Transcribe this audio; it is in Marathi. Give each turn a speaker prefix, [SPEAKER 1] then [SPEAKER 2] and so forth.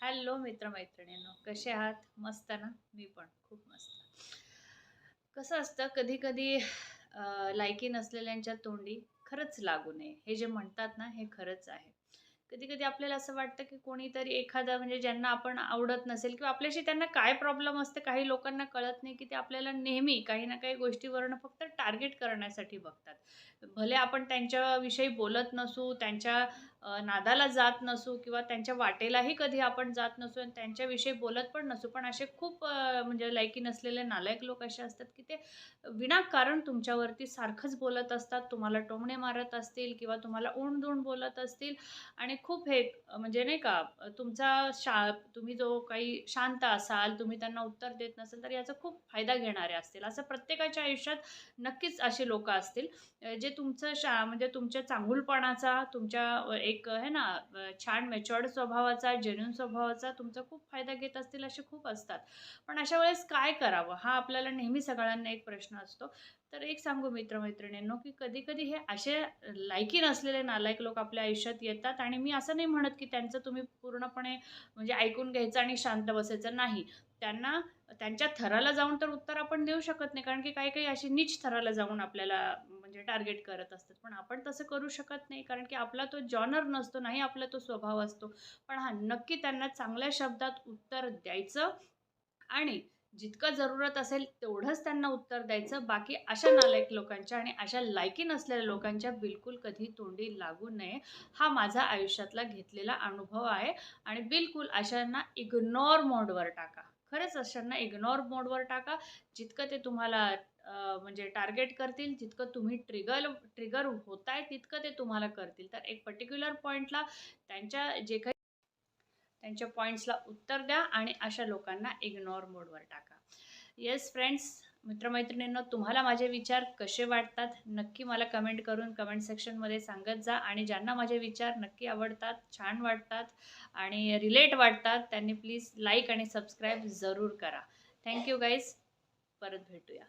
[SPEAKER 1] हॅलो मित्रमैत्रिणींनो, कसे आहात? मस्त ना? मी पण खूप मस्त. कसं असतं कधी-कधी लायकी नसलेल्यांच्या तोंडी खरंच लागू नये. हे जे म्हणतात ना, हे खरंच आहे. कधी-कधी आपल्याला असं वाटतं, की कोणीतरी एखादा म्हणजे ज्यांना आपण आवडत नसेल किंवा आपल्याशी त्यांना काय प्रॉब्लेम असते, काही लोकांना कळत नाही, की ते आपल्याला नेहमी काही ना काही गोष्टीवरून फक्त टार्गेट करण्यासाठी बघतात. भले आपण त्यांच्याविषयी बोलत नसू, त्यांच्या नादाला जात नसू किंवा त्यांच्या वाटेलाही कधी आपण जात नसू आणि त्यांच्याविषयी बोलत पण नसू. पण असे खूप म्हणजे लायकी नसलेले नालायक लोक असे असतात, की ते विनाकारण तुमच्यावरती सारखंच बोलत असतात. तुम्हाला टोमणे मारत असतील किंवा तुम्हाला उण-दुण बोलत असतील आणि खूप हे म्हणजे नाही का तुमचा तुम्ही जो काही शांत असाल, तुम्ही त्यांना उत्तर देत नसाल, तर याचा खूप फायदा घेणारे असतील. असं प्रत्येकाच्या आयुष्यात नक्कीच अशी लोकं असतील. जे तुमचं म्हणजे तुमच्या चांगुलपणाचा, तुमच्या एक आहे ना छान मॅच्युअर्ड स्वभावाचा, जेन्युइन स्वभावाचा तुमचा खूप फायदा घेत असतील असे खूप असतात. पण अशा वेळेस काय करावं? हा आपल्याला नेहमी सगळ्यांना एक प्रश्न असतो. तर एक सांगू मित्र-मैत्रिणींनो, की कधी-कधी हे असे लायकी नसलेले नालायक लोक आपल्या आयुष्यात येतात आणि मी असं नाही म्हणत, की त्यांचं तुम्ही पूर्णपणे म्हणजे ऐकून घ्यायचं आणि शांत बसायचं. नाही. त्यांना त्यांच्या थराला जाऊन तर उत्तर आपण देऊ शकत नाही. कारण की काही-काही अशी नीच थराला जाऊन आपल्याला म्हणजे टार्गेट करत असतात. पण आपण तसं करू शकत नाही. कारण की आपला तो जॉनर नसतो, नाही आपला तो स्वभाव असतो. पण हां, नक्की त्यांना चांगल्या शब्दात उत्तर द्यायचं आणि जितकं जरूरत असेल तेवढंच त्यांना उत्तर द्यायचं. बाकी अशा नालायक लोकांच्या आणि अशा लायकी नसलेल्या लोकांच्या बिलकुल कधी तोंडी लागू नये. हा माझा आयुष्यातला घेतलेला अनुभव आहे आणि बिलकुल अशांना इग्नोर मोडवर टाका. खरंच अशांना इग्नोर मोडवर टाका. जितकं ते तुम्हाला म्हणजे टार्गेट करतील, जितकं तुम्ही ट्रिगर होताय तितकं ते तुम्हाला करतील. तर एक पर्टिक्युलर पॉइंटला त्यांच्या जे काही त्यांच्या पॉइंट्सला उत्तर द्या आणि अशा लोकांना इग्नोर मोडवर टाका. येस फ्रेंड्स, मित्रमैत्रिणींनो, तुम्हाला माझे विचार कसे वाटतात नक्की मला कमेंट करून कमेंट सेक्शनमध्ये सांगत जा आणि ज्यांना माझे विचार नक्की आवडतात, छान वाटतात आणि रिलेट वाटतात त्यांनी प्लीज लाईक आणि सबस्क्राईब जरूर करा. Thank you guys. परत भेटूया.